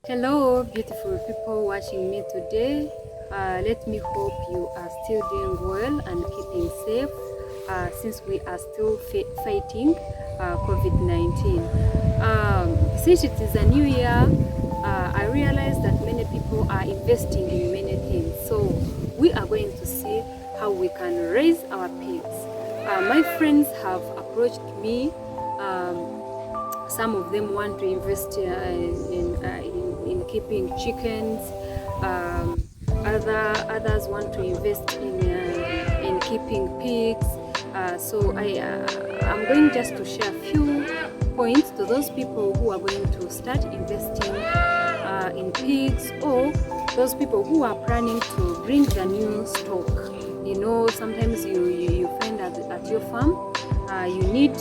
Hello, beautiful people watching me today. Let me hope you are still doing well and keeping safe since we are still fighting COVID-19. Since it is a new year, I realize that many people are investing in many things. So we are going to see how we can raise our pigs. My friends have approached me. Some of them want to invest in keeping chickens. Others want to invest in keeping pigs. So I'm going just to share a few points to those people who are going to start investing in pigs, or those people who are planning to bring the new stock. You know, sometimes you find that at your farm you need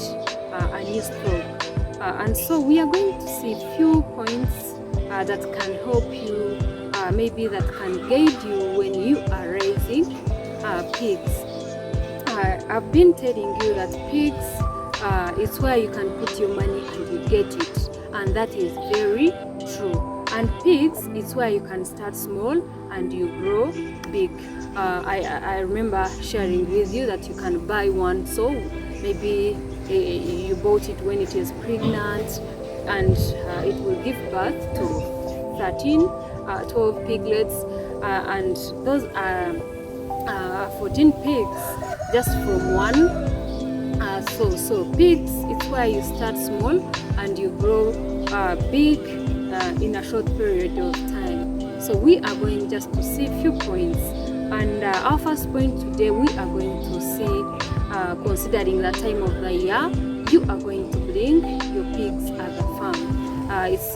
a new stock. And so we are going to see a few points that can help you, maybe that can guide you when you are raising pigs. I've been telling you that pigs is where you can put your money and you get it, and that is very true. And pigs is where you can start small and you grow big. I remember sharing with you that you can buy one sow. Maybe you bought it when it is pregnant, and it will give birth to 12 piglets, and those are 14 pigs just from one so pigs, it's where you start small and you grow big in a short period of time. So we are going just to see a few points, and our first point today, we are going to see considering the time of the year you are going to bring your pigs at the farm.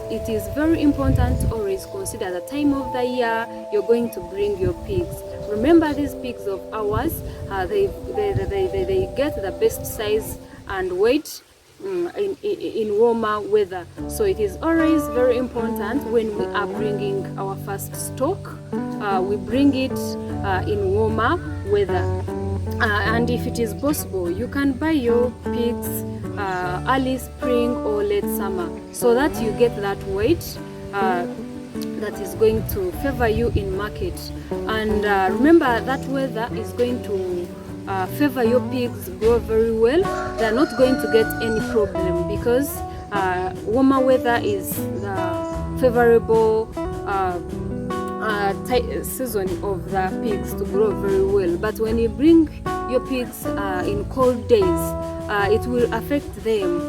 It is very important to always consider the time of the year you're going to bring your pigs. Remember, these pigs of ours, they get the best size and weight in warmer weather. So it is always very important when we are bringing our first stock, we bring it in warmer weather. And if it is possible, you can buy your pigs early spring or late summer, so that you get that weight that is going to favor you in market. And remember that weather is going to favor your pigs grow very well. They are not going to get any problem, because warmer weather is the favorable season of the pigs to grow very well. But when you bring your pigs in cold days, it will affect them.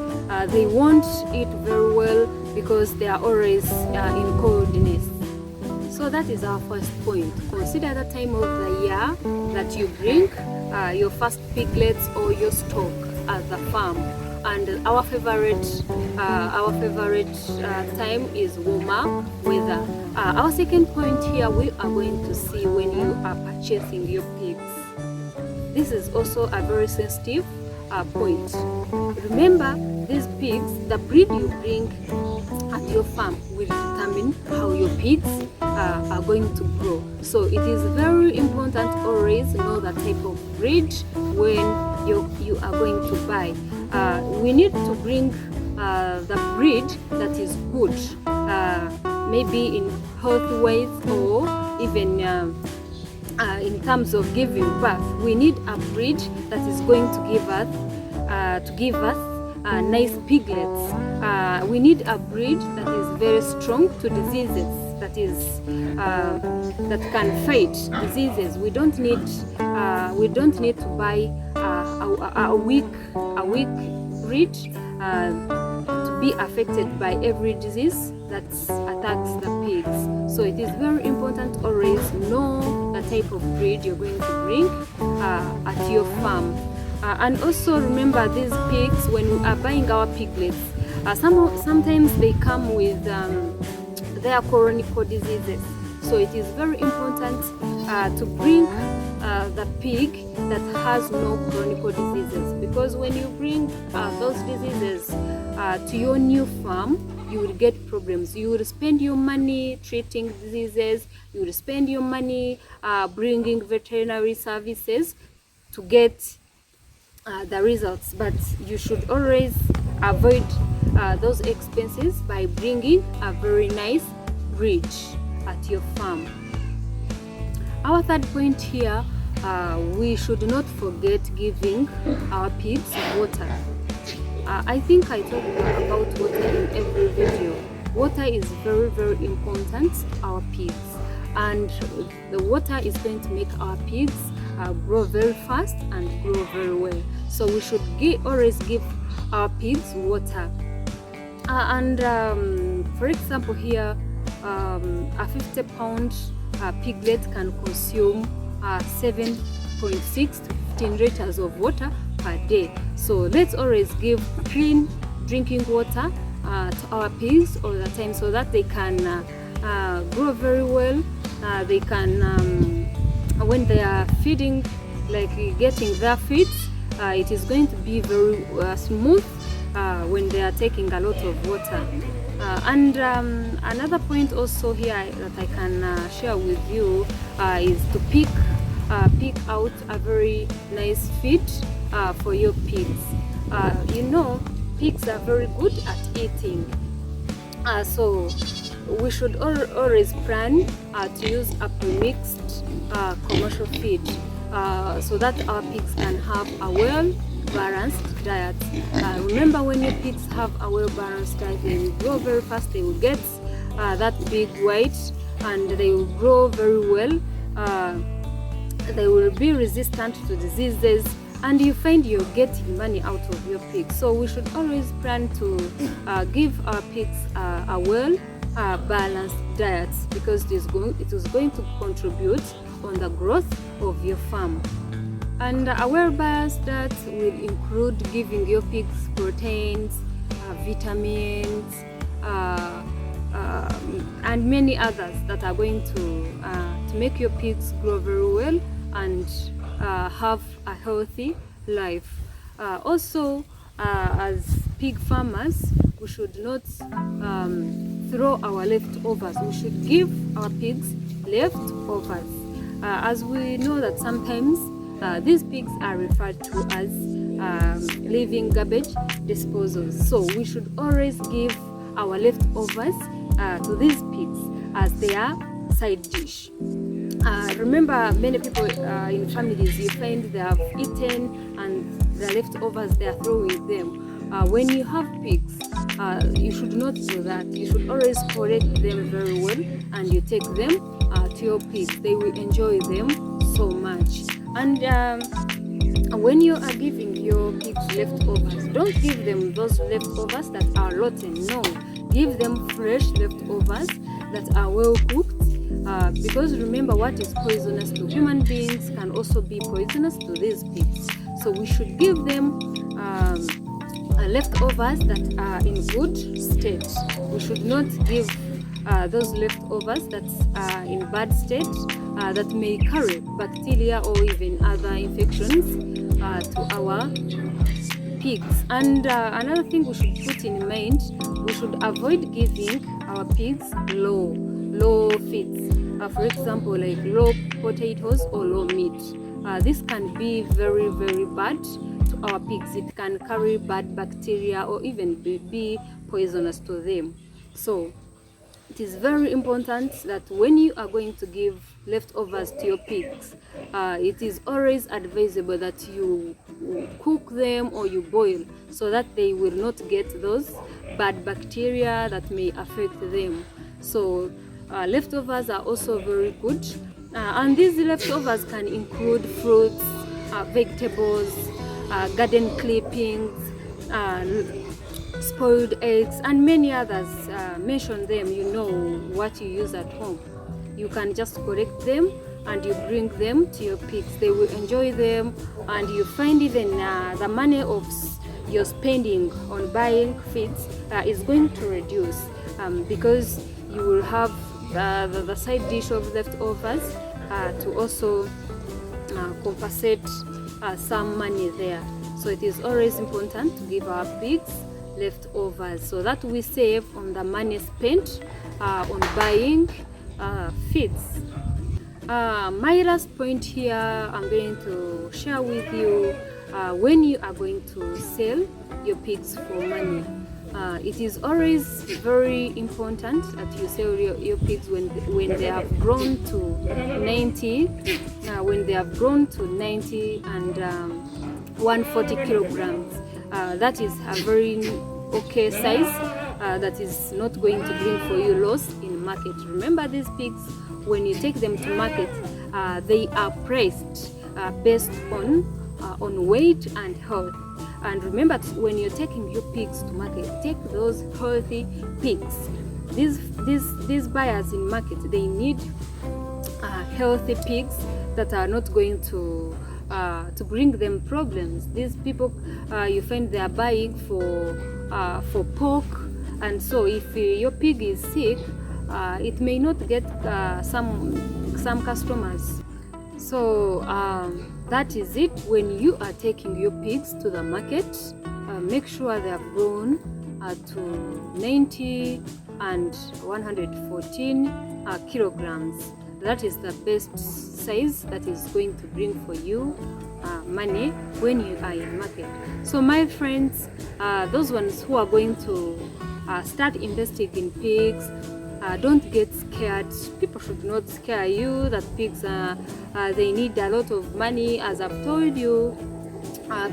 They won't eat very well because they are always in coldness. So that is our first point. Consider the time of the year that you bring your first piglets or your stock at the farm. And our favorite time is warmer weather. Our second point here, we are going to see when you are purchasing your pigs. This is also a very sensitive point. Remember, these pigs, the breed you bring at your farm will determine how your pigs are going to grow. So it is very important always know the type of breed when you are going to buy. We need to bring the breed that is good, maybe in health ways, or even in terms of giving birth. We need a breed that is going to give us nice piglets. We need a breed that is very strong to diseases, that can fight diseases. We don't need to buy a weak breed to be affected by every disease that attacks the pigs. So it is very important always know the type of breed you're going to bring at your farm. And also remember, these pigs, when we are buying our piglets, sometimes they come with their chronic diseases. So it is very important to bring the pig that has no chronic diseases, because when you bring those diseases to your new farm, you will get problems. You will spend your money treating diseases, you will spend your money bringing veterinary services to get the results. But you should always avoid those expenses by bringing a very nice bridge at your farm. Our third point here, we should not forget giving our pigs water. I think I talk about water in every video. Water is very, very important to our pigs, and the water is going to make our pigs grow very fast and grow very well. So we should always give our pigs water. For example here, a 50-pound piglet can consume 7.6 to 15 liters of water per day. So let's always give clean drinking water to our pigs all the time, so that they can grow very well. They can, when they are feeding, like getting their feed, it is going to be very smooth when they are taking a lot of water. Another point also here that I can share with you is to pick out a very nice feed for your pigs. Pigs are very good at eating, so we should always plan to use a premixed commercial feed, so that our pigs can have a well-balanced diet. Remember, when your pigs have a well-balanced diet, they will grow very fast, they will get that big weight, and they will grow very well. They will be resistant to diseases, and you find you're getting money out of your pigs. So we should always plan to give our pigs a well-balanced diet, because it is going to contribute on the growth of your farm. And a well-balanced diet will include giving your pigs proteins, vitamins, and many others that are going to make your pigs grow very well and have a healthy life. Also, as pig farmers, we should not throw our leftovers. We should give our pigs leftovers, as we know that sometimes these pigs are referred to as living garbage disposals. So we should always give our leftovers to these pigs as their side dish. Remember, many people in families, you find they have eaten and the leftovers they are throwing them. When you have pigs, you should not do that. You should always collect them very well, and you take them to your pigs. They will enjoy them so much. And when you are giving your pigs leftovers, don't give them those leftovers that are rotten. No, give them fresh leftovers that are well cooked, because remember, what is poisonous to human beings can also be poisonous to these pigs. So we should give them leftovers that are in good state. We should not give those leftovers that are in bad state, that may carry bacteria or even other infections to our pigs. And another thing we should put in mind, we should avoid giving our pigs low feeds. For example, like low potatoes or low meat. This can be very, very bad to our pigs. It can carry bad bacteria or even be poisonous to them. So it is very important that when you are going to give leftovers to your pigs, it is always advisable that you cook them or you boil, so that they will not get those bad bacteria that may affect them. So leftovers are also very good, and these leftovers can include fruits, vegetables, garden clippings, spoiled eggs, and many others. Mention them, you know what you use at home. You can just collect them and you bring them to your pigs. They will enjoy them, and you find even the money of your spending on buying feeds is going to reduce, because you will have the side dish of leftovers to also compensate some money there. So it is always important to give our pigs leftovers, so that we save on the money spent on buying feeds. My last point here, I'm going to share with you when you are going to sell your pigs for money. it is always very important that you sell your pigs when they have grown to 90, when they have grown to 90 and 140 kilograms. That is a very okay size. That is not going to bring for you loss in market. Remember, these pigs, when you take them to market, they are priced based on weight and health. And remember, when you're taking your pigs to market, take those healthy pigs. These buyers in market, they need healthy pigs that are not going to bring them problems. These people, you find they are buying for pork, and so if your pig is sick, it may not get some customers. So that is it. When you are taking your pigs to the market, make sure they have grown to 90 and 114 kilograms. That is the best size that is going to bring for you money when you are in market. So my friends, those ones who are going to start investing in pigs, don't get scared. People should not scare you that pigs they need a lot of money. As I've told you,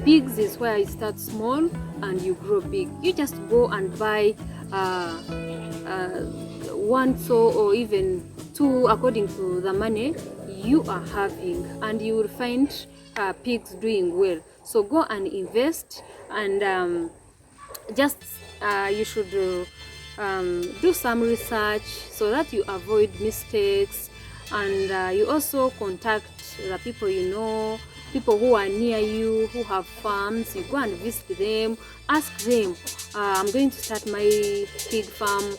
pigs is where you start small and you grow big. You just go and buy one sow or even two according to the money you are having, and you will find pigs doing well. So go and invest, and you should do some research so that you avoid mistakes, and you also contact the people you know, people who are near you, who have farms. You go and visit them, ask them, I'm going to start my pig farm,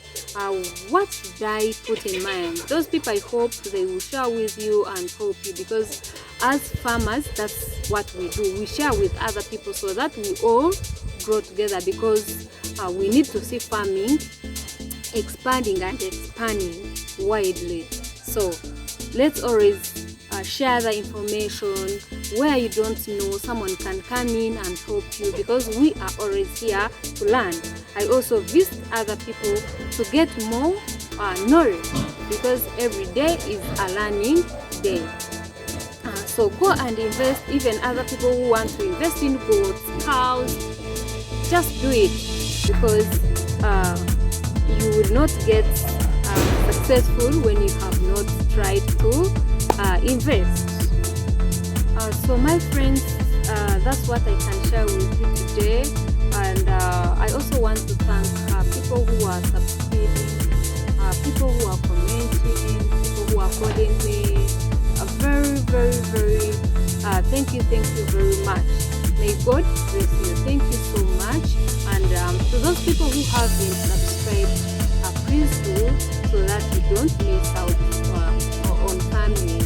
what should I put in mind? Those people, I hope they will share with you and help you, because as farmers, that's what we do. We share with other people so that we all grow together, because we need to see farming expanding and expanding widely. So let's always share the information. Where you don't know, someone can come in and help you, because we are always here to learn. I also visit other people to get more knowledge, because every day is a learning day. So go and invest. Even other people who want to invest in goats, cows, just do it, because you will not get successful when you have not tried to invest. So my friends, that's what I can share with you today. And I also want to thank people who are subscribing, people who are commenting, people who are calling me. Very thank you very much. May God bless you. Thank you so much. And to those people who haven't subscribed, please do, so that you don't miss out on family.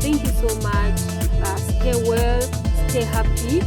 Thank you so much. Stay well, stay happy.